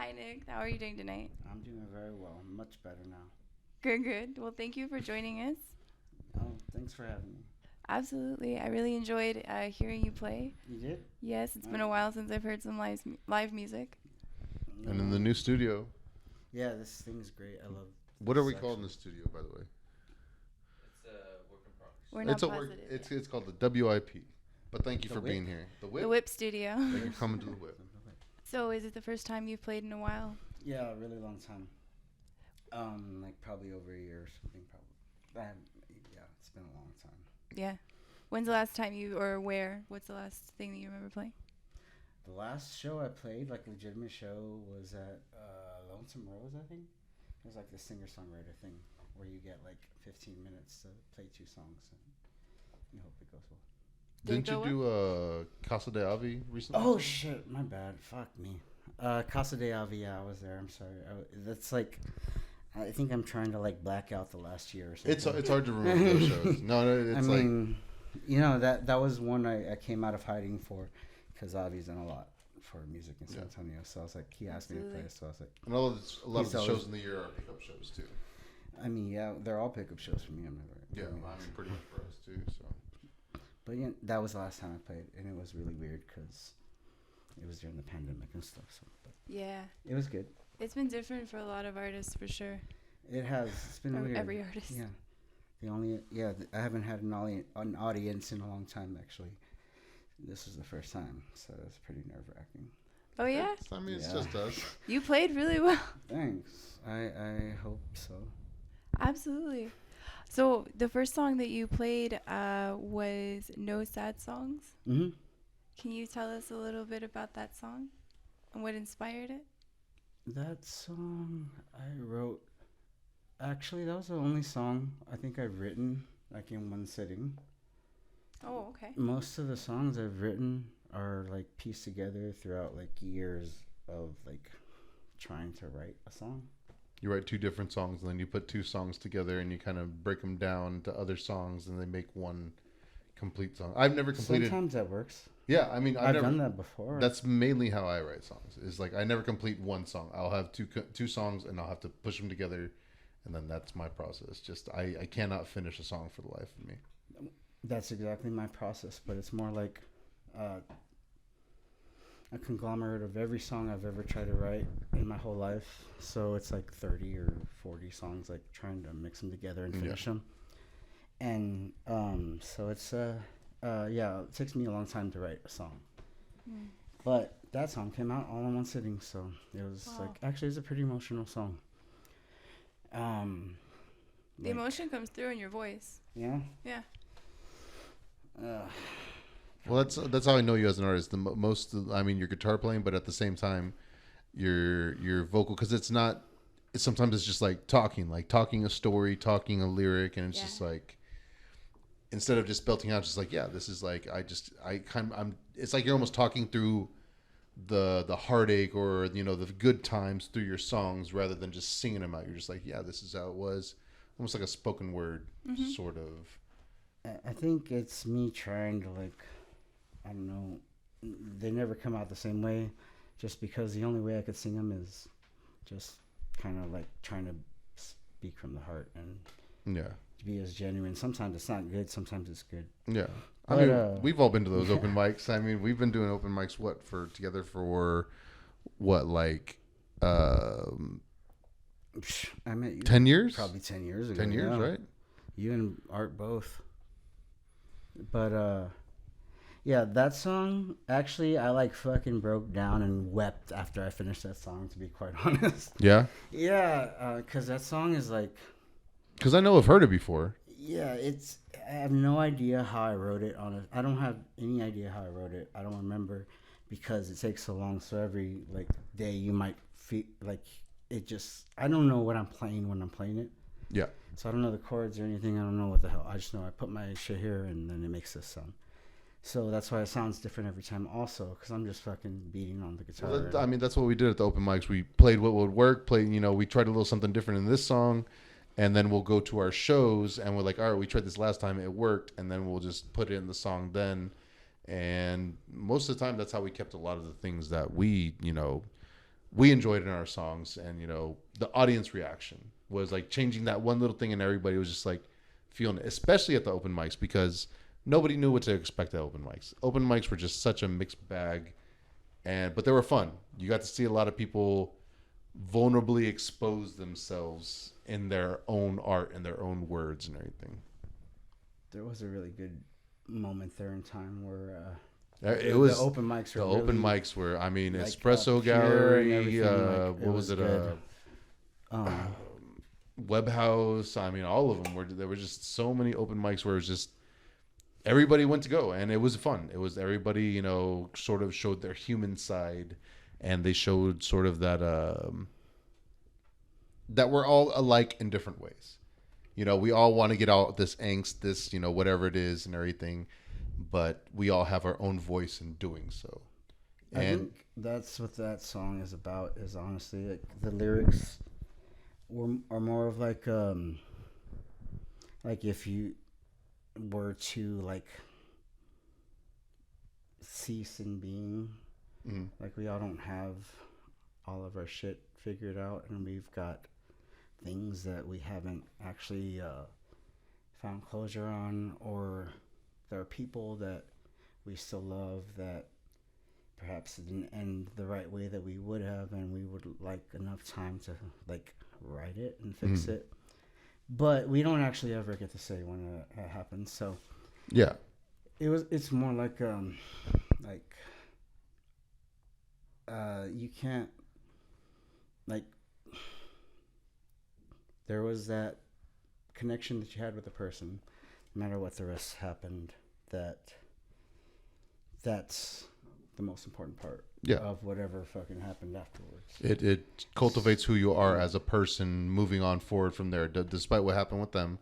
Hi, Nick. How are you doing tonight? I'm doing very well. Much better now. Good, good. Well, thank you for joining us. Oh, thanks for having me. Absolutely. I really enjoyed hearing you play. You did? Yes, it's been Uh, a while since I've heard some live music. no. And in the new studio, Yeah, this thing's great. I love what are this we calling section. the studio, by the way? We're not It's a work. positive It's yet. it's called the WIP. But thank you The for whip? being here. The The whip. Whip Studio. Thank you for coming to the whip. So, is it the first time you've played in a while? Yeah, a really long time. Like probably over a year or something. Probably. Yeah, it's been a long time. Yeah. When's the last time you, or where? What's the last thing that you remember playing? The last show I played, like legitimate show, was at Lonesome Rose, I think. It was like the singer-songwriter thing where you get like 15 minutes to play two songs and you hope it goes well. Did it Didn't you go well? do Casa de Avi recently? Oh shit, my bad. Fuck me. Casa de Avia, I was there. I'm sorry. That's like, I think I'm trying to like black out the last year or something. It's hard to remember those shows. No, I it's like mean, that was one I came out of hiding for, because Avi's done a lot for music in San Yeah. Antonio. So I was like, he asked me to play, Absolutely. so I was like, and a lot of He's the always- shows in the year are pickup shows too. I mean, yeah, they're all pickup shows for me. I'm never. Yeah, I mean pretty much for us too. So But yeah, that was the last time I played, and it was really weird because it was during the pandemic and stuff. So, but Yeah. it was good. It's been different for a lot of artists for sure. It has. It's been Or weird. every artist. Yeah. I haven't had an audience in a long time actually. This was the first time, so it's pretty nerve wracking. Oh, yeah? I mean it's Yeah. just us. You played really well. Thanks. I hope so. Absolutely. So the first song that you played was No Sad Songs. Mhm. Can you tell us a little bit about that song and what inspired it? That song I wrote. Actually, that was the only song I think I've written like in one sitting. Oh, okay. Most of the songs I've written are like pieced together throughout like years of like trying to write a song. You write two different songs and then you put two songs together and you kind of break them down to other songs and they make one complete song. I've never completed. Sometimes that works. Yeah, I mean, I've never done that before. That's mainly how I write songs. Is like I never complete one song. I'll have two songs and I'll have to push them together, and then that's my process. Just I cannot finish a song for the life of me. That's exactly my process, but it's more like uh, a conglomerate of every song I've ever tried to write in my whole life. So it's like 30 or 40 songs, like trying to mix them together and Yeah. finish them. And so it's yeah, it takes me a long time to write a song. Mm. But that song came out all in one sitting, so it was Wow. like actually it's a pretty emotional song. The Like, emotion comes through in your voice. yeah. Yeah. Uh, Well, that's how I know you as an artist. I mean, your guitar playing, but at the same time, your vocal, because it's not. Sometimes it's just like talking a story, talking a lyric, and it's Yeah. just like instead of just belting out, just like yeah, this is like I'm. It's like you're almost talking through the heartache or the good times through your songs rather than just singing them out. You're just like yeah, this is how it was, almost like a spoken word sort of. I think it's me trying to like, I don't know, they never come out the same way, just because the only way I could sing them is just kind of like trying to speak from the heart and Yeah. be as genuine. Sometimes it's not good, sometimes it's good. Yeah. I But, mean, we've all been to those open mics. I mean, we've been doing open mics together for what like I met you 10 years? probably 10 years ago. 10 years, yeah. right? You and Art both. But yeah, that song actually I like fucking broke down and wept after I finished that song, to be quite honest. Yeah. Yeah, cuz that song is like, Cuz I know I've heard it before. yeah, I have no idea how I wrote it on it. I don't have any idea how I wrote it. I don't remember because it takes so long. So every like day you might feel like it just, I don't know what I'm playing when I'm playing it. Yeah. So I don't know the chords or anything. I don't know what the hell. I just know I put my shit here and then it makes this sound. So that's why it sounds different every time also, because I'm just fucking beating on the guitar. Well, I mean, that's what we did at the open mics. We played what would work, we tried a little something different in this song, and then we'll go to our shows and we're like, all right, we tried this last time, it worked, and then we'll just put it in the song then. And most of the time, that's how we kept a lot of the things that we, we enjoyed in our songs, and the audience reaction was like changing that one little thing, and everybody was just like feeling it, especially at the open mics, because nobody knew what to expect at open mics. Open mics were just such a mixed bag, but they were fun. You got to see a lot of people vulnerably expose themselves in their own art and their own words and everything. There was a really good moment there in time where It was the open mics were the really, open mics were. I mean, like, Espresso pure and Gallery. everything, like, What was it? good. Web House. I mean, all of them were. There were just so many open mics where it was just everybody went to go, and it was fun. It was everybody, sort of showed their human side, and they showed sort of that we're all alike in different ways. We all want to get out this angst, this, whatever it is and everything, but we all have our own voice in doing so. I think that's what that song is about, is honestly, like, the lyrics are more of like if you were to, like, cease in being, like, we all don't have all of our shit figured out, and we've got things that we haven't actually found closure on, or there are people that we still love that perhaps didn't end the right way that we would have, and we would like enough time to, like, write it and fix it, but we don't actually ever get to say when it happens. So yeah, it's more like you can't, like, there was that connection that you had with the person, no matter what the rest happened, that's the most important part of whatever fucking happened afterwards. It cultivates who you are as a person moving on forward from there. Despite what happened with them,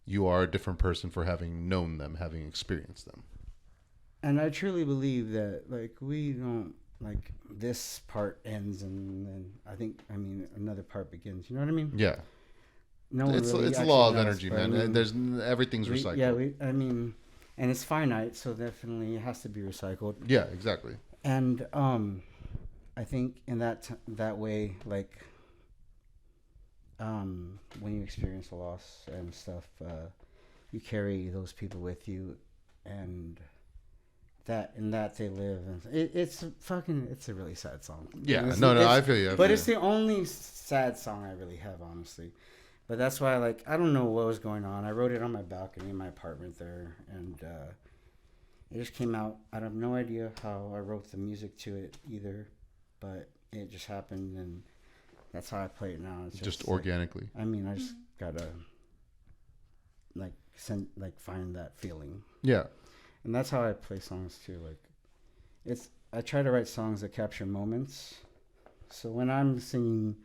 you are a different person for having known them, having experienced them. And I truly believe that, like, we don't, like, this part ends and then another part begins. You know what I mean? Yeah. No one it's really a law of knows, energy, but, man. There's everything's recycled. And it's finite, so definitely it has to be recycled. Yeah, exactly. And I think in that way, like, when you experience a loss and stuff, you carry those people with you, and that they live, and it's a really sad song. Yeah, I feel you. But it's the only sad song I really have, honestly. But that's why, like, I don't know what was going on. I wrote it on my balcony in my apartment there, and it just came out. I have no idea how I wrote the music to it either, but it just happened, and that's how I play it now. It's just organically. Like, I just gotta, like, find that feeling. Yeah. And that's how I play songs too. Like, I try to write songs that capture moments. So when I'm singing,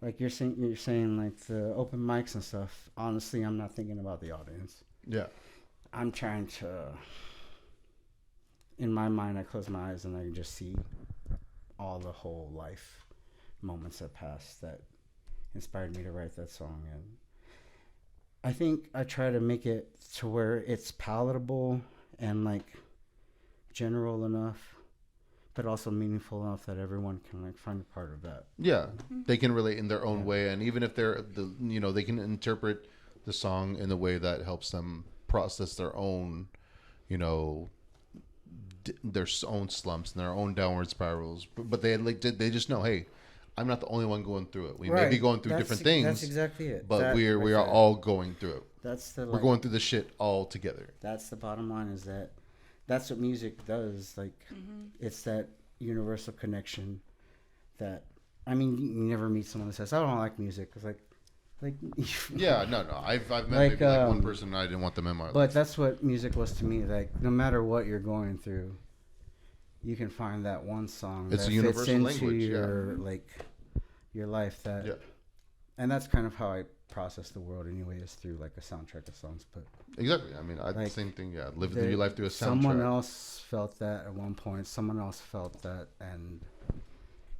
like you're saying like the open mics and stuff, honestly, I'm not thinking about the audience. Yeah. I'm trying to, in my mind, I close my eyes and I can just see all the whole life moments that passed that inspired me to write that song. And I think I try to make it to where it's palatable and, like, general enough, but also meaningful enough that everyone can, like, find a part of that. Yeah, they can relate in their own way, and even if they can interpret the song in a way that helps them process their own, their own slumps and their own downward spirals. But they just know, hey, I'm not the only one going through it. We may be going through different things. That's exactly it. But we are all going through it. We're going through the shit all together. That's the bottom line, is that's what music does. Like, it's that universal connection that, you never meet someone that says, I don't like music. It's like yeah, no. I've met maybe one person and I didn't want them in my life. But that's what music was to me. Like, no matter what you're going through, you can find that one song it's that a universal fits into language, your life. And that's kind of how I process the world anyway, is through, like, a soundtrack of songs. But exactly. I same thing. Yeah, living your life through a soundtrack. Someone else felt that at one point. Someone else felt that, and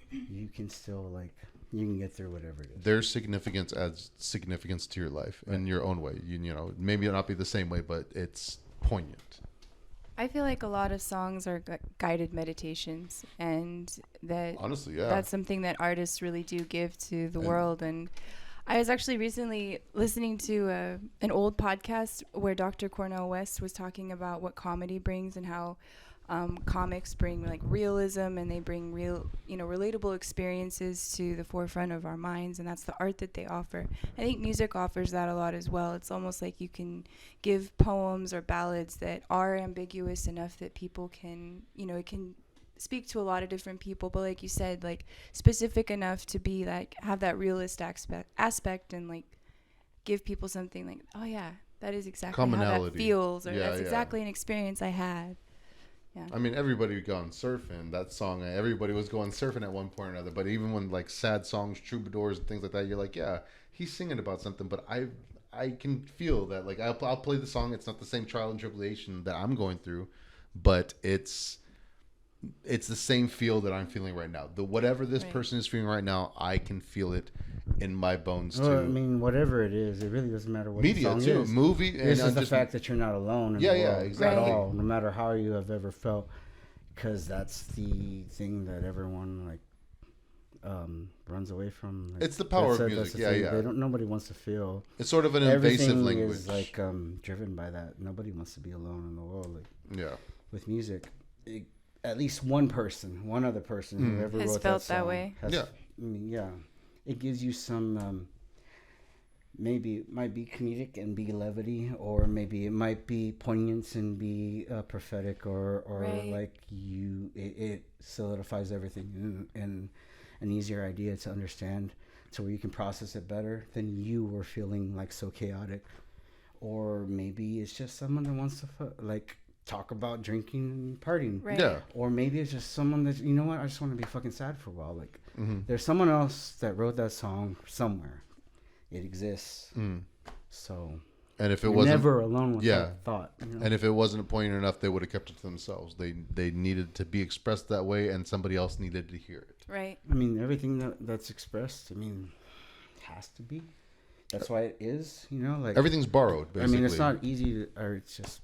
you can still, like, you can get through whatever it is. Their significance adds significance to your life in your own way. You know, maybe not be the same way, but it's poignant. I feel like a lot of songs are guided meditations, and that Honestly, yeah. that's something that artists really do give to the world. And I was actually recently listening to an old podcast where Dr. Cornel West was talking about what comedy brings and how comics bring like realism, and they bring real, relatable experiences to the forefront of our minds, and that's the art that they offer. I think music offers that a lot as well. It's almost like you can give poems or ballads that are ambiguous enough that people can, it can speak to a lot of different people, but like you said, like specific enough to be like have that realist aspect and like give people something like, oh yeah, that is exactly how that feels, or that's exactly an experience I had. Yeah. I mean, everybody gone surfing. That song, everybody was going surfing at one point or another. But even when like sad songs, troubadours, and things like that, you're like, yeah, he's singing about something. But I can feel that. Like I'll play the song. It's not the same trial and tribulation that I'm going through, but it's the same feel that I'm feeling right now. The whatever this person is feeling right now, I can feel it in my bones too. I mean, whatever it is, it really doesn't matter what media the song too, is. movie. This is the fact that you're not alone in the world exactly. at all, no matter how you have ever felt, because that's the thing that everyone like runs away from. Like, it's the power of music. They don't. Nobody wants to feel. It's sort of an invasive language. Everything is like driven by that. Nobody wants to be alone in the world. Like, with music. At least one other person who ever has wrote felt that song way. It gives you some maybe it might be comedic and be levity, or maybe it might be poignant and be prophetic, or like it solidifies everything in an easier idea to understand, to where you can process it better than you were feeling like so chaotic. Or maybe it's just someone that wants to like talk about drinking and partying. Right. Yeah. Or maybe it's just someone that, you know what, I just want to be fucking sad for a while. Like, there's someone else that wrote that song somewhere. It exists. So, and if it wasn't never alone with that thought. You know? And if it wasn't poignant enough, they would have kept it to themselves. They needed to be expressed that way, and somebody else needed to hear it. Right. I mean, everything that's expressed, I mean, has to be. That's why it is, like everything's borrowed, basically. I mean, it's not easy or it's just,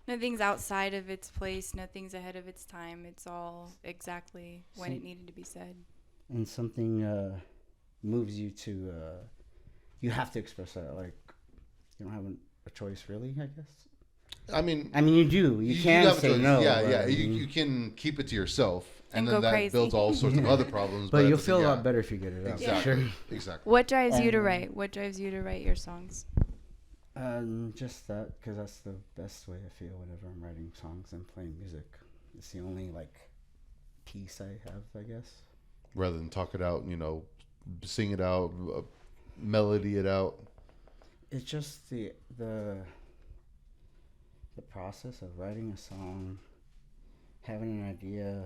Nothing's outside of its place. Nothing's ahead of its time. It's all exactly when it needed to be said. And something moves you to, you have to express that. Like, you don't have a choice, really, I guess. I mean, you do. You can say no. Yeah. You can keep it to yourself, and then that crazy. builds all sorts of other problems. But you'll feel a lot better if you get it out. Exactly. Sure. Exactly. What drives you to write? What drives you to write your songs? Just that, because that's the best way I feel whenever I'm writing songs and playing music. It's the only peace I have, I guess. Rather than talk it out, sing it out, melody it out. It's just the process of writing a song, having an idea,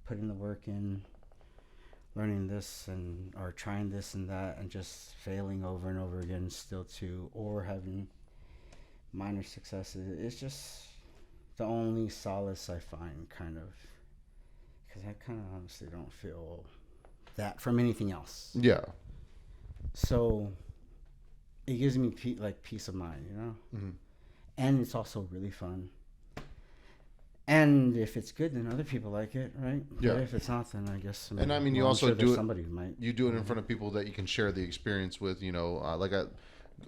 putting the work in, learning this or trying this and that, and just failing over and over again still too, or having minor successes. It's just the only solace I find, kind of, because I kind of honestly don't feel that from anything else. Yeah. So it gives me peace of mind, and it's also really fun. And if it's good, then other people like it, right? Yeah. But if it's not, then I guess. You also do it. Somebody who might. You do it in front of people that you can share the experience with.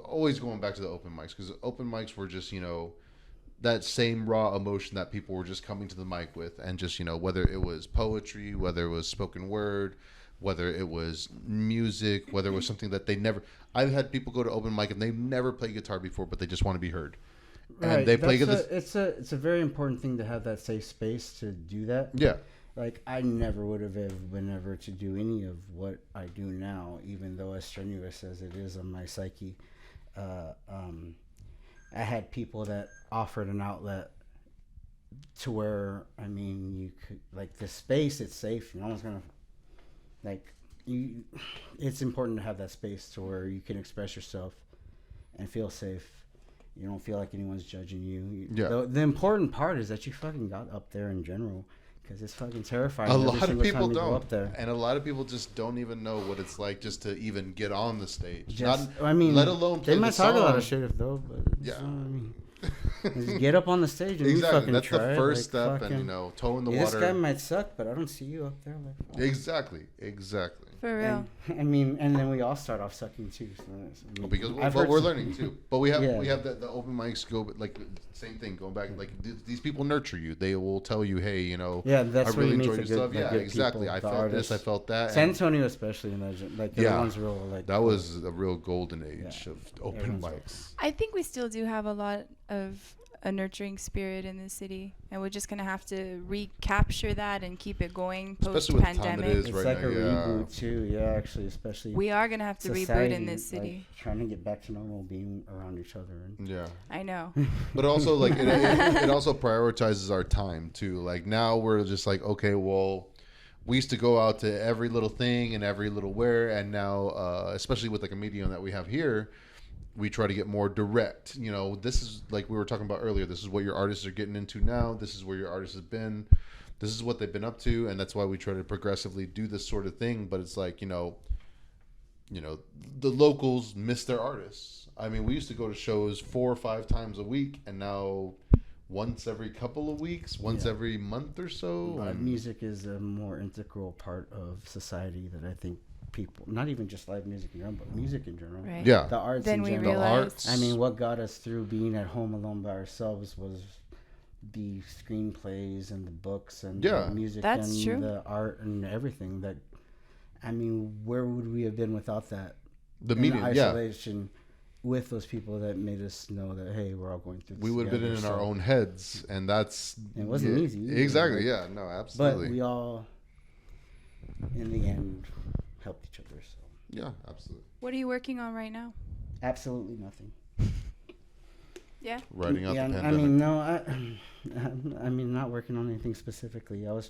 Always going back to the open mics, because open mics were just that same raw emotion that people were just coming to the mic with, and just whether it was poetry, whether it was spoken word, whether it was music, whether it was something that they never. I've had people go to open mic and they've never played guitar before, but they just want to be heard. Right. And they play it's a very important thing to have that safe space to do that. Yeah. Like, I never would have been able to do any of what I do now, even though as strenuous as it is on my psyche. I had people that offered an outlet to where, you could, the space, it's safe. No one's going to, it's important to have that space to where you can express yourself and feel safe. You don't feel like anyone's judging you. The important part is that you fucking got up there in general, because it's fucking terrifying. A lot of people don't. Up there. And a lot of people just don't even know what it's like just to even get on the stage. Let alone play they might talk a lot of shit if though. But yeah. Just get up on the stage and you Exactly. fucking That's try. the first like, step, fucking, and toe in the this water. guy might suck, but I don't see you up there. Like, fuck. Exactly. For real. And, I mean, and then we all start off sucking too. So Because we're learning too. But we have the open mics go, but like same thing going back. Like these people nurture you. They will tell you, hey, Yeah, that's I really where you enjoyed meet your the stuff. good, Yeah, good exactly. people, I the felt artists. this. I felt that. San And Antonio, especially, like the ones real like that was a real golden age of open Everyone's mics. I think we still do have a lot of a nurturing spirit in this city, and we're just gonna have to recapture that and keep it going post Especially with the time it pandemic. is It's right like now, a yeah. reboot too. Yeah, actually, especially We are gonna have to society, reboot in this city. like, trying to get back to normal, being around each other. And Yeah. I know. But also, like, it also prioritizes our time too. Like now we're just like, okay, well, we used to go out to every little thing and every little where, and now, especially with like a medium that we have here, we try to get more direct. This is like we were talking about earlier. This is what your artists are getting into now. This is where your artists have been. This is what they've been up to, and that's why we try to progressively do this sort of thing. But it's like, the locals miss their artists. I mean, we used to go to shows 4 or 5 times a week, and now once every couple of weeks, once every month or so. But music is a more integral part of society that I think people, not even just live music in general, but music in general. Right. Yeah. The arts Then in we general. realized. I mean, what got us through being at home alone by ourselves was the screenplays and the books and the music That's and true. the art and everything. That, I mean, where would we have been without that? The In medium, isolation with those people that made us know that, hey, we're all going through this we would have been together, in so our own heads, and that's it wasn't easy either, Exactly. like, Yeah. No. But Absolutely. we all, in the end, helped each other. So Yeah. Absolutely. What are you working on right now? absolutely nothing. Yeah. Writing out the I pandemic. mean, no, I mean, not working on anything specifically. I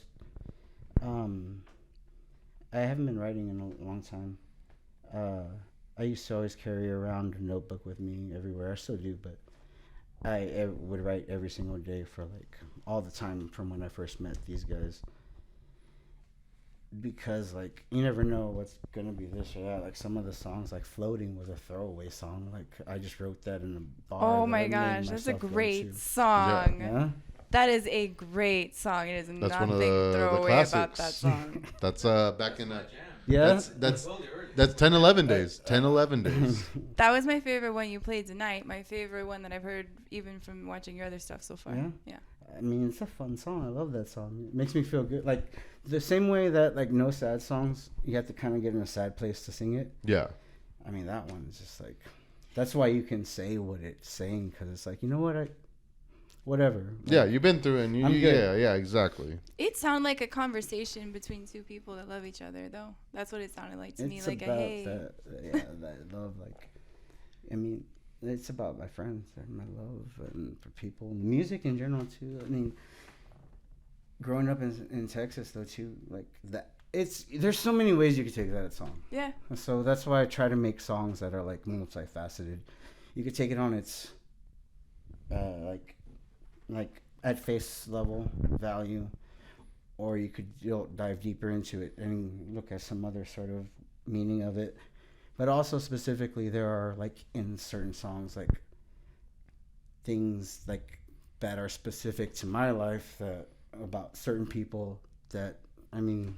haven't been writing in a long time. I used to always carry around a notebook with me everywhere. I still do, but I would write every single day for like all the time from when I first met these guys. Because like you never know what's gonna be this or that. Like some of the songs, like "Floating" was a throwaway song. Like I just wrote that in a bar. Oh that I my made gosh, that's a myself go great to. song. Yeah. That is a great song. It is That's nothing one of the throwaway about classics. that song. That's back in that. Yeah. That's 10, 11 days. 10, 11 days. That was my favorite one you played tonight. My favorite one that I've heard even from watching your other stuff so far. Yeah. I mean, it's a fun song. I love that song. It makes me feel good. Like the same way that like no sad songs, you have to kind of get in a sad place to sing it. Yeah. I mean, that one is just like, that's why you can say what it's saying, because it's like, you know what, whatever. Like, Yeah, you've been through it, and I'm good. yeah, exactly. It sounded like a conversation between two people that love each other, though. That's what it sounded like to me. it's Like about a hey. that love. Like, I mean, it's about my friends and my love and for people, music in general too. I mean, growing up in Texas though too, like that. There's so many ways you could take that song. Yeah. So that's why I try to make songs that are like multifaceted. You could take it on its like at face level value, or you could dive deeper into it and look at some other sort of meaning of it. But also specifically, there are like in certain songs like things like that are specific to my life, that about certain people that, I mean,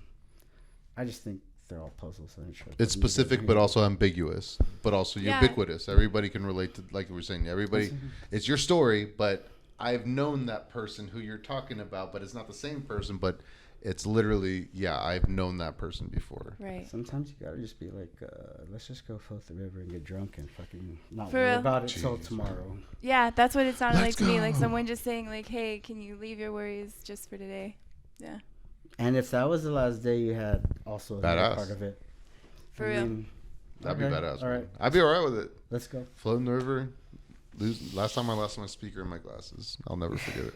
I just think they're all puzzles. It's specific, but also ambiguous, but also ubiquitous. Everybody can relate to, like we were saying, everybody, it's your story, but I've known that person who you're talking about, but it's not the same person, but it's literally, I've known that person before. Right. Sometimes you gotta just be like, let's just go float the river and get drunk and fucking not For worry real? about it till tomorrow. Yeah, that's what it sounded Let's like to me. go. Like someone just saying, like, hey, can you leave your worries just for today? Yeah. And if that was the last day you had, also another Badass. part of it. For real. That'd be badass. All man. right, I'd be all right with it. let's go. Floating the river. Last time I lost my speaker in my glasses. I'll never forget it.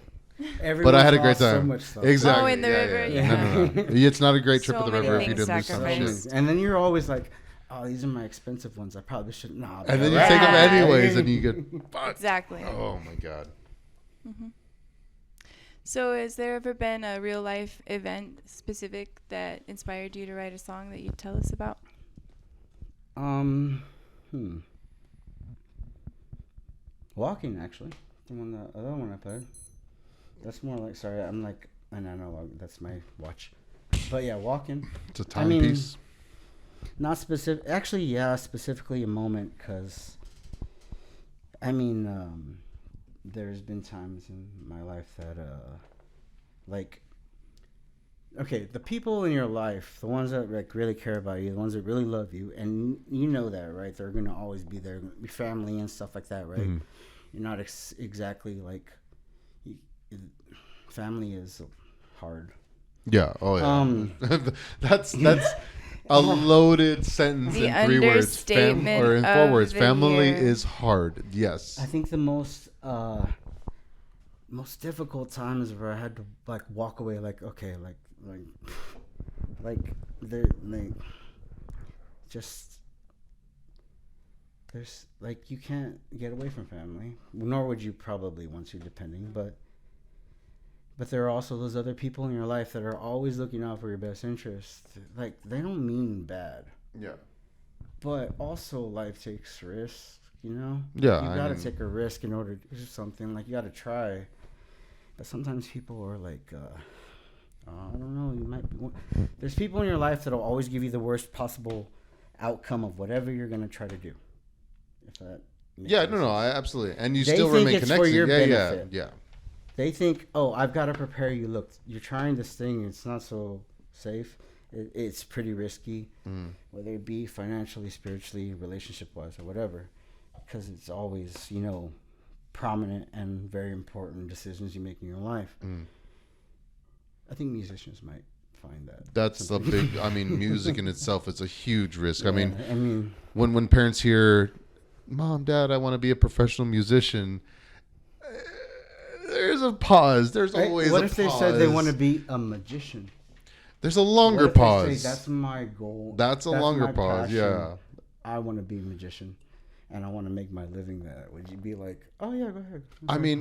Everyone But I had a great lost so time. much stuff. Exactly. Oh, in the river, No. It's not a great trip So to the many river if you things didn't lose some shit. sacrificed. And then you're always like, oh, these are my expensive ones. I probably shouldn't. Nah, And then you Right. take them anyways, and you get fucked. Exactly. Oh my god. So has there ever been a real life event specific that inspired you to write a song that you'd tell us about? Walking, actually. The other one I played. That's more like, sorry, I'm like an analog. That's my watch. But yeah, walking. It's a timepiece. Not specific. Actually, yeah, specifically a moment, because there's been times in my life that like, okay, the people in your life, the ones that like really care about you, the ones that really love you, and you know that, right? They're gonna always be there, your family and stuff like that, right? Mm-hmm. You're not exactly like, family is hard. Yeah. Oh yeah. That's a loaded sentence the in 3 words. Or in 4 words. Family year. is hard. Yes. I think the most difficult times where I had to like walk away, like, okay, there's like, you can't get away from family, nor would you probably once you're depending, but there are also those other people in your life that are always looking out for your best interest. Like, they don't mean bad. Yeah. But also, life takes risks, you know? Yeah. You gotta take a risk in order to do something. Like, you gotta try. But sometimes people are like, I don't know, you might be... There's people in your life that'll always give you the worst possible outcome of whatever you're gonna try to do. If that makes sense. No, absolutely. And you still remain connected. For your benefit. Yeah. They think, oh, I've got to prepare you. Look, you're trying this thing. It's not so safe. It's pretty risky, whether it be financially, spiritually, relationship-wise, or whatever, because it's always, prominent and very important decisions you make in your life. I think musicians might find that. That's a big, music in itself is a huge risk. Yeah, when parents hear, Mom, Dad, I want to be a professional musician, there's a pause. There's always a pause. What if they said they want to be a magician? There's a longer pause. They say, that's my goal. That's a longer pause, passion. Yeah. I want to be a magician, and I want to make my living that. Would you be like, oh, yeah, go ahead.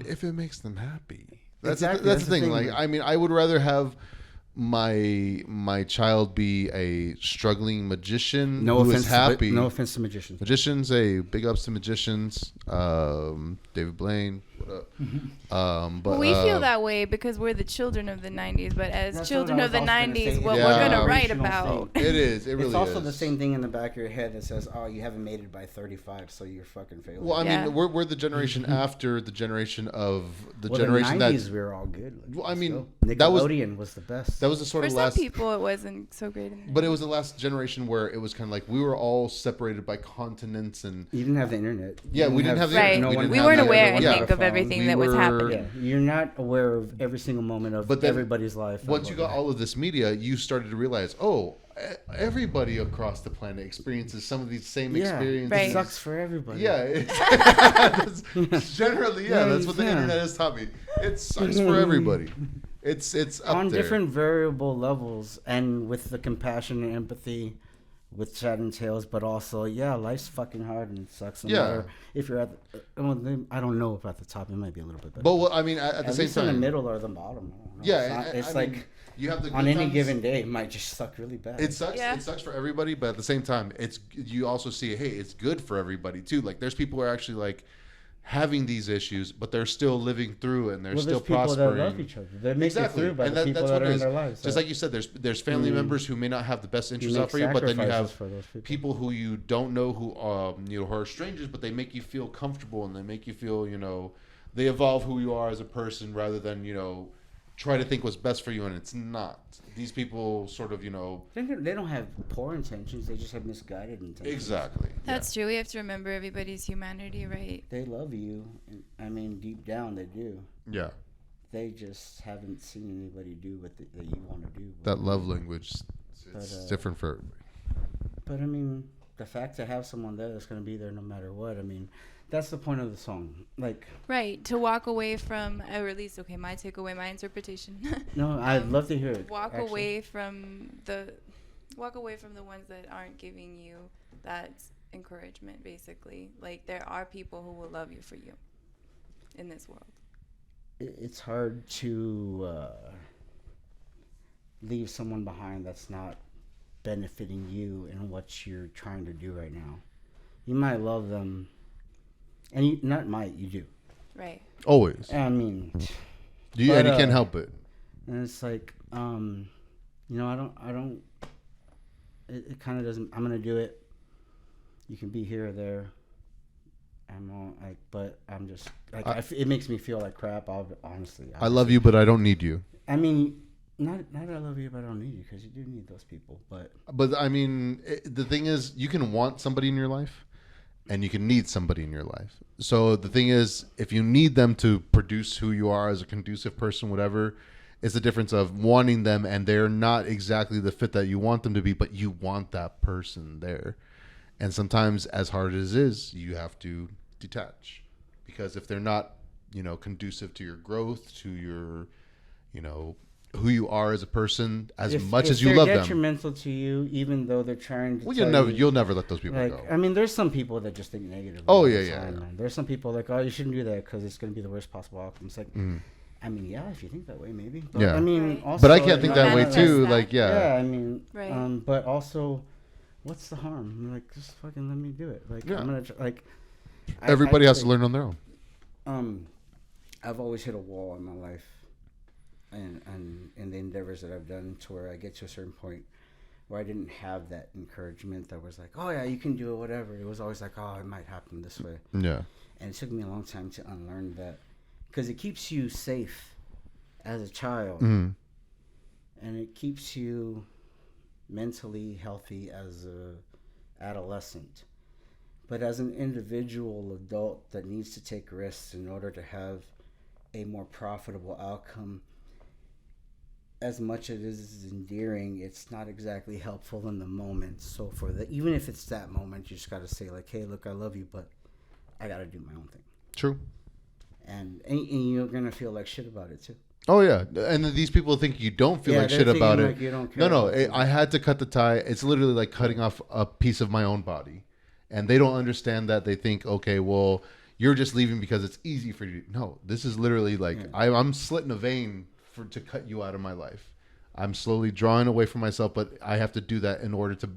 If it makes them happy. That's the thing. Like, I would rather have my child be a struggling magician who is happy. No offense to magicians. Magicians, big ups to magicians. David Blaine, what up? But we feel that way because we're the children of the 90s. But as children of the 90s, what we're going to write about. It is. It really is. It's also the same thing in the back of your head that says, oh, you haven't made it by 35, so you're fucking failing. Well, we're the generation after the generation of the generation the 90s, we were all good. Nickelodeon was the best. That was the sort of last... For some people, it wasn't so great. But it was the last generation where it was kind of like we were all separated by continents and... You didn't have the internet. Yeah, we didn't have the internet. Right. We weren't aware, I think, of everything that was happening. Yeah. You're not aware of every single moment of everybody's life. Once you got all of this media, you started to realize, everybody across the planet experiences some of these same experiences. Right. It sucks for everybody. Yeah. Generally, that's what the internet has taught me. It sucks for everybody. It's up on there. Different variable levels, and with the compassion and empathy with Chad and Tails, but also, life's fucking hard and it sucks. No matter if you're at I don't know if at the top it might be a little bit better. But at the same time, in the middle or the bottom. I don't know. It's like you have the on any given day, it might just suck really bad. It sucks. Yeah. It sucks for everybody, but at the same time, you also see, hey, it's good for everybody too. Like there's people who are actually like having these issues, but they're still living through and they're still prospering. People that love each other. They make it through by the people that are in their lives. Just like you said, there's family members who may not have the best interests out for you, but then you have people who you don't know who are strangers, but they make you feel comfortable and they make you feel they evolve who you are as a person rather than try to think what's best for you, and it's not. These people sort of, They don't have poor intentions. They just have misguided intentions. Exactly. That's true. We have to remember everybody's humanity, right? They love you. Deep down, they do. Yeah. They just haven't seen anybody do what that you want to do. That love language, it's different for everybody. But, the fact to have someone there that's going to be there no matter what, that's the point of the song. Right, to walk away from, or at least, my takeaway, my interpretation. No, I'd love to hear it. Walk away from the ones that aren't giving you that encouragement, basically. Like, there are people who will love you for you in this world. It's hard to leave someone behind that's not benefiting you in what you're trying to do right now. You might love them. And you do. Right. Always. I mean, And you can't help it. and it's like, you know, I don't. It kind of doesn't. I'm gonna do it. You can be here or there. I'm all like, but I'm just like, it makes me feel like crap. Honestly, I love you, but I don't need you. I mean, not I love you, but I don't need you, because you do need those people. But I mean, the thing is, you can want somebody in your life, and you can need somebody in your life. So the thing is, if you need them to produce who you are as a conducive person, whatever, it's the difference of wanting them, and they're not exactly the fit that you want them to be, but you want that person there. And sometimes, as hard as it is, you have to detach, because if they're not, you know, conducive to your growth, to your, you know, who you are as a person, as much as you love them. If they're detrimental to you, even though they're trying to. Well, you'll never let those people go. I mean, there's some people that just think negatively. Oh yeah. There's some people like, oh, you shouldn't do that because it's going to be the worst possible outcome. It's like, I mean, yeah, if you think that way, maybe. But, Yeah. I mean, Right. also, But I can't think that way too. that. Like, yeah. Yeah, I mean, Right. but also, what's the harm? I'm like, just fucking let me do it. Like, Yeah. I'm gonna like. Everybody has to learn on their own. I've always hit a wall in my life, and in the endeavors that I've done, to where I get to a certain point where I didn't have that encouragement that was like, oh yeah, you can do it, whatever. It was always like, oh, it might happen this way. Yeah. And it took me a long time to unlearn that, because it keeps you safe as a child, Mm-hmm. and it keeps you mentally healthy as a adolescent. But as an individual adult that needs to take risks in order to have a more profitable outcome, as much as it is endearing, it's not exactly helpful in the moment. So even if it's that moment, you just got to say like, hey, look, I love you, but I got to do my own thing. True. And you're going to feel like shit about it too. Oh yeah, and then these people think you don't feel like shit about it. Like you don't care. No, I had to cut the tie. It's literally like cutting off a piece of my own body, and they don't understand that. They think, okay, well, you're just leaving because it's easy for you. No, this is literally like I'm slitting a vein to cut you out of my life. I'm slowly drawing away from myself, but I have to do that in order to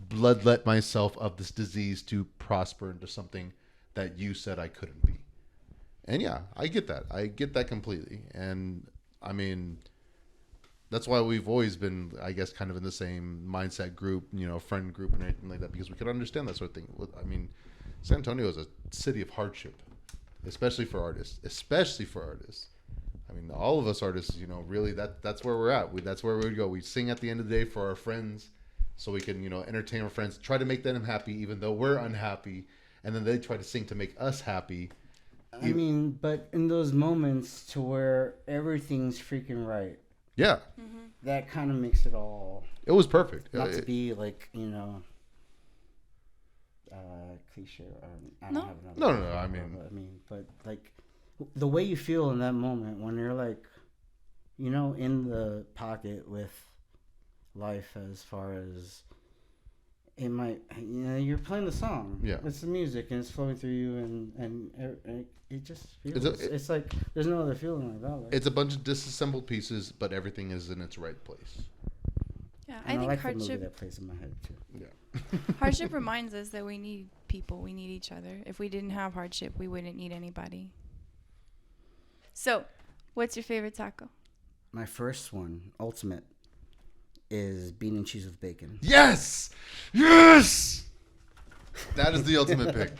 bloodlet myself of this disease to prosper into something that you said I couldn't be. And yeah, I get that. I get that completely. And I mean, that's why we've always been, I guess, kind of in the same mindset group, you know, friend group and everything like that, because we could understand that sort of thing. I mean, San Antonio is a city of hardship, especially for artists. I mean, all of us artists, you know, really that's where we're at. That's where we go. We sing at the end of the day for our friends, so we can, you know, entertain our friends, try to make them happy, even though we're unhappy, and then they try to sing to make us happy. I mean, but in those moments to where everything's freaking right, Yeah, that kind of makes it all. it was perfect. Not to be like, you know, cliche. I don't have another. No. I mean, but like the way you feel in that moment when you're like, you know, in the pocket with life, as far as it might, you know, you're playing the song. Yeah. It's the music and it's flowing through you, and it just feels. It's like there's no other feeling like that. Like, it's a bunch of disassembled pieces, but everything is in its right place. Yeah, I think like hardship. the movie that plays in my head too. Yeah. Hardship reminds us that we need people. We need each other. If we didn't have hardship, we wouldn't need anybody. So, what's your favorite taco? My first one, ultimate, is bean and cheese with bacon. Yes! That is the ultimate pick.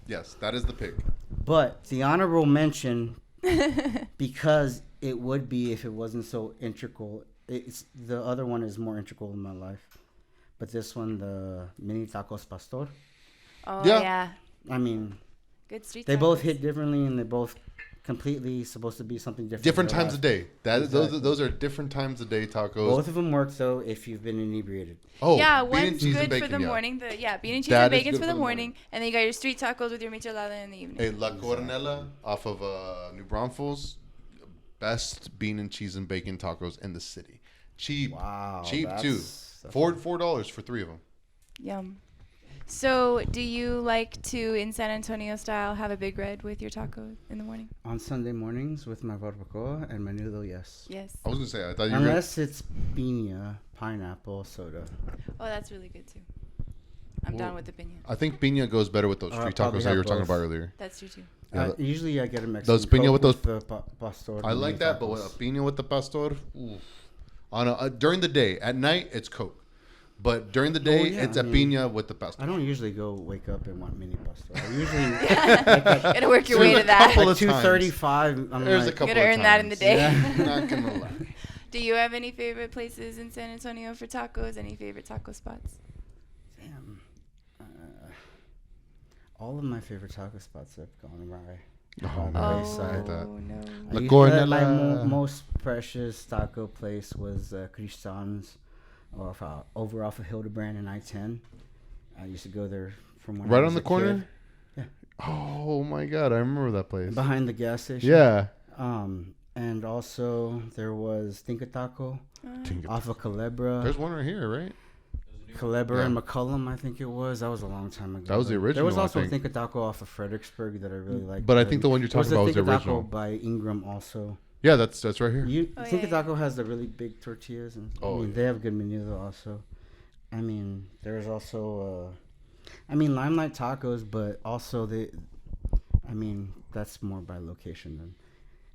Yes, that is the pick. But the honorable mention, because it would be if it wasn't so integral. It's the other one is more integral in my life, but this one, the mini tacos pastor. Oh Yeah. yeah, I mean, good street. they both tacos. hit differently, and they're both completely supposed to be something different. Different in your times a life. day. Exactly. Those are different times a day tacos. Both of them work though if you've been inebriated. Oh, Yeah, bean and one's cheese and good bacon, for the yeah. morning. Bean and cheese That and is bacon's good for the morning, and then you got your street tacos with your michelada in the evening. Hey, La Coronella off of New Braunfels, best bean and cheese and bacon tacos in the city. Cheap, Wow, cheap that's- too. that's- $4 for 3 of them. Yum. So, do you like to, in San Antonio style, have a big red with your taco in the morning? On Sunday mornings with my barbacoa and my noodle, yes. Yes. I was gonna say I thought you were gonna, Unless it's piña, pineapple soda. Oh, that's really good too. I'm down with the piña. I think piña goes better with those street probably tacos that you were have talking both. about earlier. That's true too. Yeah, Usually I get a Mexican those piña Coke with those- the pastor. I like that, but with a piña with the pastor, on during the day, at night it's Coke, but during the day it's a piña with the pastor. I don't usually wake up and want mini pastor. I usually Gotta work your way to that. couple of at 2:35. I'm There's a like, couple Gotta of earn that in the times. day. Yeah. Not gonna lie. Do you have any favorite places in San Antonio for tacos? Any favorite taco spots? Damn. All of my favorite taco spots have gone awry. On the Oh, wayside. that. no. La My Cornella. most precious taco place was Cristan's, over off of Hildebrand and I-10. I used to go there from when I Right was on the a corner? kid. Oh my god, I remember that place. Behind the gas station. Yeah. And also there was Tinka Taco off of Calabra. There's one right here, right? Calabra and McCullum, I think it was. That was a long time ago. That was the There original, was I also a think. Tinka Taco off of Fredericksburg that I really liked. But I think the one you're talking about was the Tinka Taco original. by Ingram also. Yeah, that's right here. Tinka Taco has the really big tortillas, and they have good menu though also. I mean, there's also Limelight Tacos, but also that's more by location than.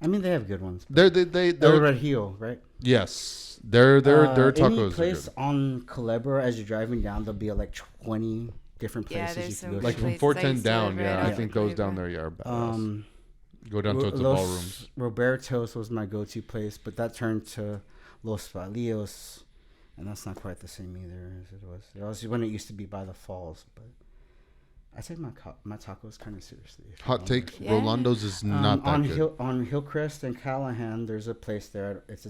I mean, they have good ones. They're El Red Heel, right? yes. Their tacos Any are place good. on Calabra, as you're driving down, there'll be like 20 different Yeah, places there's you some can go Like to. from places I 410 used to live down, right yeah. off I of think those down Calabra. there are badass. Go down towards the Los ballrooms. Roberto's was my go-to place, but that turned to Los Valios, and that's not quite the same either as it was. It was when it used to be by the falls, but I take my tacos kind of seriously. Hot take, Yeah. Rolando's is not that good. On Hillcrest and Callahan, there's a place there. It's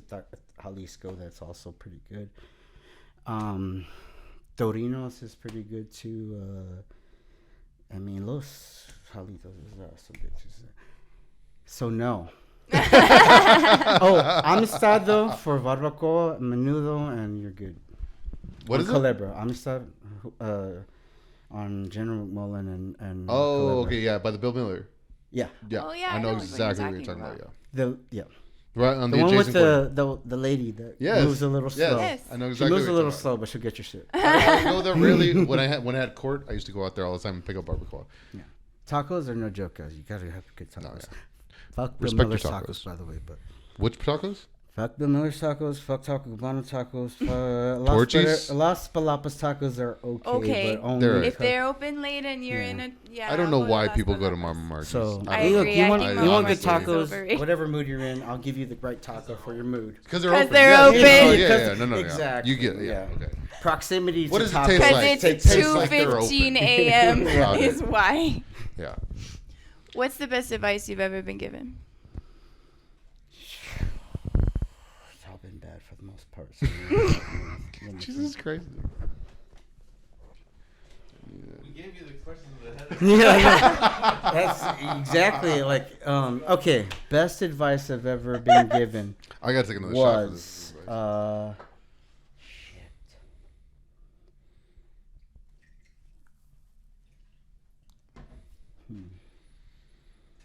Jalisco that's also pretty good. Torino's is pretty good too. Los Jalitos is also good too. So no. Amistad though for barbacoa, menudo, and you're good. What is it? Calabra. Amistad on General McMullen and Oh, Calabra. okay, yeah, by the Bill Miller. Yeah. Yeah, Oh, yeah, I I know know what you're exactly what you're talking talking about. Yeah. Right on The the one with adjacent corner. the lady that Yes. moves a little slow. Yes. I know She exactly. moves a what little you're slow, but she'll get your shit. I go there really when I had court. I used to go out there all the time and pick up barbacoa. Yeah. Tacos are no joke, guys. You gotta have good tacos. No, yeah. Fuck Bill Respect Miller's your tacos. tacos. by the way. But Which tacos? fuck Bill Miller's tacos. Fuck Taco Cabana tacos. Torchies? Las Palapas tacos are okay, but only They're- If they're open late and you're Yeah. in a I don't know I'll go why Las people go to Palapas. Mama Marcus. So I look, agree. you I want think you want Mama good Marcus is tacos, overrated. whatever mood you're in. I'll give you the right taco for your mood. Because they're 'Cause open. they're Yeah, open. Yeah, no, Exactly. Yeah. You get it. Yeah. Yeah. Okay. Proximity What to does it tacos. taste Because like? It it's tastes like they're 2:15 open. a.m. Got it. is why. Yeah. What's the best advice you've ever been given? It's all been bad for the most part. So, Jesus Christ. We gave you the questions ahead of yeah, that's exactly like okay. Best advice I've ever been given I gotta take another shot for was this. shit.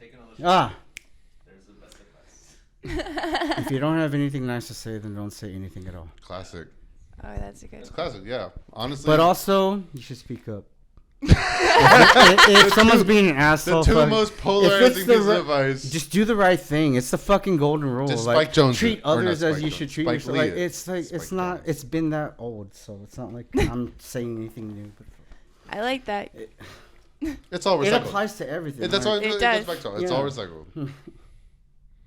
Take another shot. There's the best advice. If you don't have anything nice to say, then don't say anything at all. Classic. Oh, that's a good It's one. classic. Yeah. Honestly. But also, you should speak up. if someone's being an the asshole, two fuck- most if it's polarizing the pieces ri- of advice. just do the right thing. It's the fucking golden rule. Just like, Spike Jonze treat it. Or not others as Spike you Jonze. should treat Spike yourself. Lee Like it. it's like it's Spike not. Jonze. It's been that old, so it's not like I'm saying anything new. I like that. It's all It recycled. applies to everything. That's all. right? It It does. goes back to all. It's Yeah. all recycled.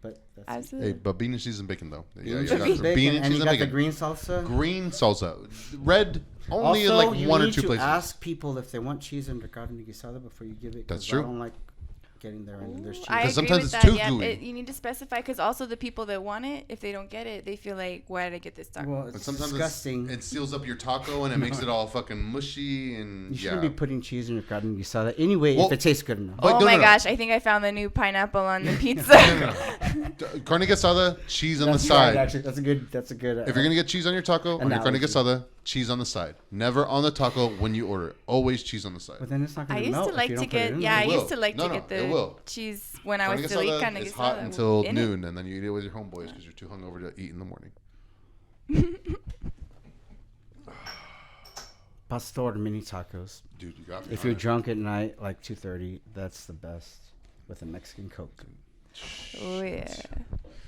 But that's Absolutely. Hey, but bean and cheese and bacon though. Yeah, bean you got cheese, the bacon, bean and and cheese you and got the bacon. green salsa. Green salsa, red only Also, in like you one or need two to places. ask people if they want cheese in their carne guisada before you give it. That's 'cause true. I don't like getting there and then there's cheese. I agree 'Cause sometimes with it's that. too Yeah, gooey. you need to specify because also the people that want it, if they don't get it, they feel like, why did I get this taco? Well, But it's sometimes disgusting. it seals up your taco and it makes it all fucking mushy and You yeah. shouldn't be putting cheese in your carne guisada anyway Well, if it tastes good enough. but Oh no, my no, no. gosh, I think I found the new pineapple on the pizza. Carne asada, cheese on the That's side. right, actually, that's a good. That's a good. If you're gonna get cheese on your taco, on your carne Analogy. asada, cheese on the side. Never on the taco when you order it. Always cheese on the side. but then it's not I gonna used melt to if like you to don't put it get, in yeah, I there. It used to will. like No, to no, get it will. the cheese when I Carne was still eating asada carne is hot asada. until in it. noon, and then you eat it with your homeboys because you're too hungover to eat in the morning. pastor mini tacos. Dude, you got me. If you're drunk at night, like 2:30, that's the best with a Mexican Coke. Oh yeah.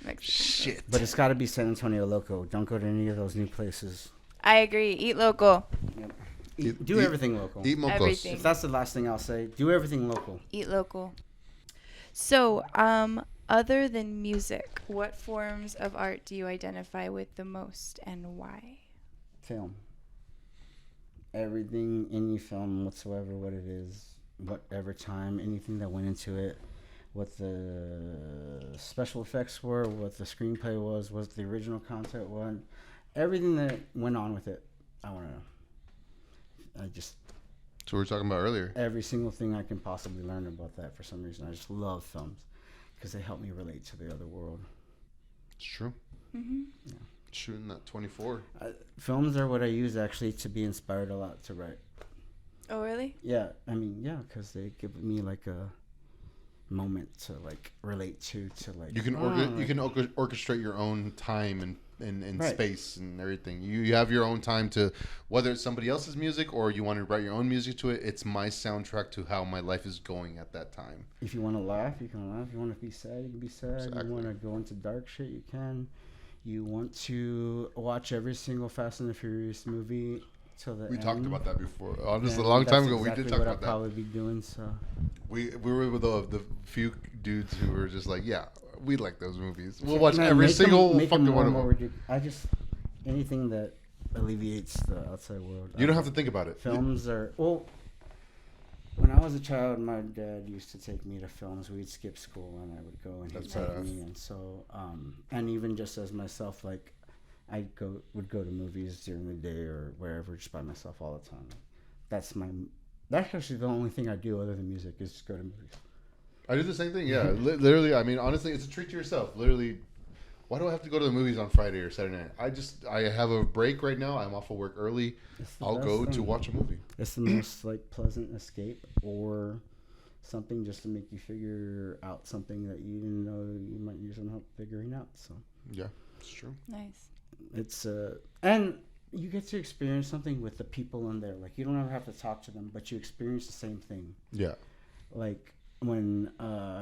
Mexican. Shit. But it's got to be San Antonio Loco. Don't go to any of those new places. I agree. Eat local. Yep. Do everything local. Eat mocos. Everything. If that's the last thing I'll say, do everything local. Eat local. So, other than music, what forms of art do you identify with the most and why? Film. Everything, any film whatsoever, what it is, whatever time, anything that went into it, what the special effects were, what the screenplay was, what the original content was, everything that went on with it, I want to know. So we were talking about earlier. Every single thing I can possibly learn about that for some reason. I just love films because they help me relate to the other world. It's true. Mm-hmm. Yeah. Shooting that 24. Films are what I use actually to be inspired a lot to write. Oh, really? Yeah, I mean, yeah, because they give me like a moment to like relate to like. You can orchestrate your own time and Right. space and everything. You have your own time to, whether it's somebody else's music or you want to write your own music to it. It's my soundtrack to how my life is going at that time. If you want to laugh, you can laugh. You want to be sad, you can be sad. Exactly. You want to go into dark shit, you can. You want to watch every single Fast and the Furious movie till the end. We talked about that before. Honestly, Yeah, a long time that's ago, we exactly did talk what about I'll that. probably be doing. So We were with the few dudes who were just like, yeah, we like those movies. We'll watch Man, every make 'em- single make 'em fucking more one and of more them. I just anything that alleviates the outside world. You don't have to think about it. Films are well. When I was a child, my dad used to take me to films. We'd skip school, and I would go, and he'd That's take badass. me. And so, and even just as myself, like, would go to movies during the day or wherever, just by myself all the time. That's actually the only thing I do other than music is just go to movies. I do the same thing, yeah. Literally, I mean, honestly, it's a treat to yourself. Literally, why do I have to go to the movies on Friday or Saturday night? I have a break right now. I'm off of work early. It's the I'll best go to thing. watch a movie. It's the most like pleasant escape or something just to make you figure out something that you didn't know you might need some help figuring out. So Yeah, it's true. Nice. it's and you get to experience something with the people in there. Like you don't ever have to talk to them, but you experience the same thing. Yeah. Like when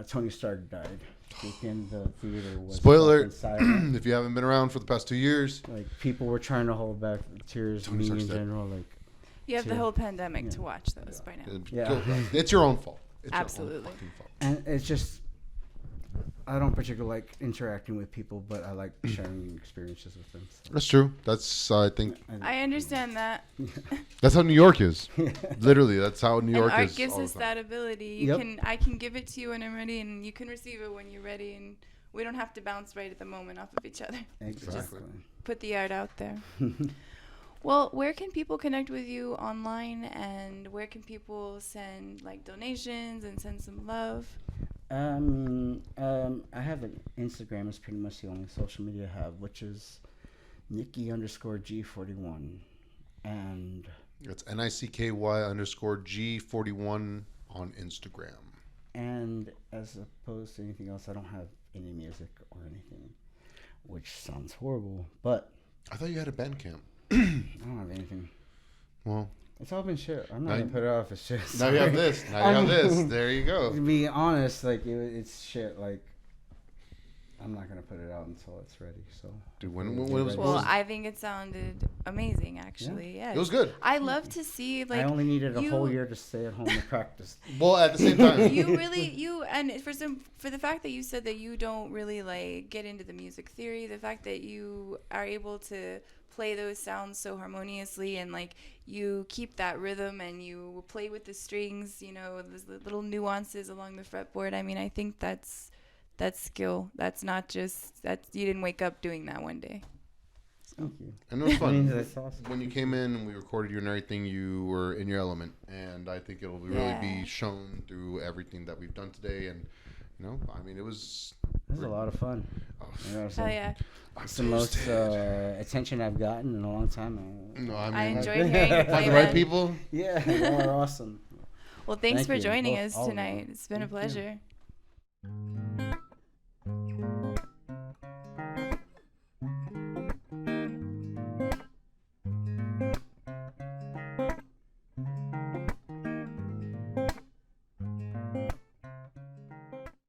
Tony Stark died, weekend the theater was Spoiler, fucking silent. if you haven't been around for the past 2 years, Like people were trying to hold back the tears. Tony Me Stark's in dead. general, like You have the Too. whole pandemic Yeah. to watch those by now. Yeah. it's your own fault. It's Absolutely. Your own fucking fault. and it's just I don't particularly like interacting with people, but I like sharing experiences with them. So. That's true. That's, I think, I understand that. that's how New York is. Literally, that's how New York and is. art gives all the us time. that ability. Yep. I can give it to you when I'm ready, and you can receive it when you're ready, and we don't have to bounce right at the moment off of each other. Exactly. Put the art out there. Well, where can people connect with you online, and where can people send like donations and send some love? I have an Instagram. Is pretty much the only social media I have, which is Nicky_G41, and It's NICKY_G41 on Instagram. and as opposed to anything else, I don't have any music or anything, which sounds horrible, but I thought you had a Bandcamp. I don't have anything. Well, It's all been shit. I'm not Now gonna you- put it off as shit. now you have Sorry. this. Now you have this. There you To go. be honest, like it's shit. Like I'm not gonna put it out until it's ready. So Dude, when Get it was, ready. what Well, was I think it sounded amazing, actually. Yeah. it was good. I love to see like I only needed a whole you- year to stay at home and practice. Well, at the same time, you really and for the fact that you said that you don't really like get into the music theory, the fact that you are able to play those sounds so harmoniously and like you keep that rhythm and you play with the strings, you know, the little nuances along the fretboard. I mean, I think that's skill. That's not just that you didn't wake up doing that one day. Thank you. and it was I mean, fun. that's awesome. When you came in and we recorded you and everything, you were in your element, and I think it'll really Yeah. be shown through everything that we've done today. And you know, I mean, it was. This is a lot of fun. Oh, You know what I'm Hell saying? yeah. I'm It's the most toasted. attention I've gotten in a long time. No, I mean, I like- enjoyed hearing you By play the right that. people. Yeah, you are awesome. Well, thanks Thank for you. joining Both- us all of you. tonight. It's been a Thank you. pleasure.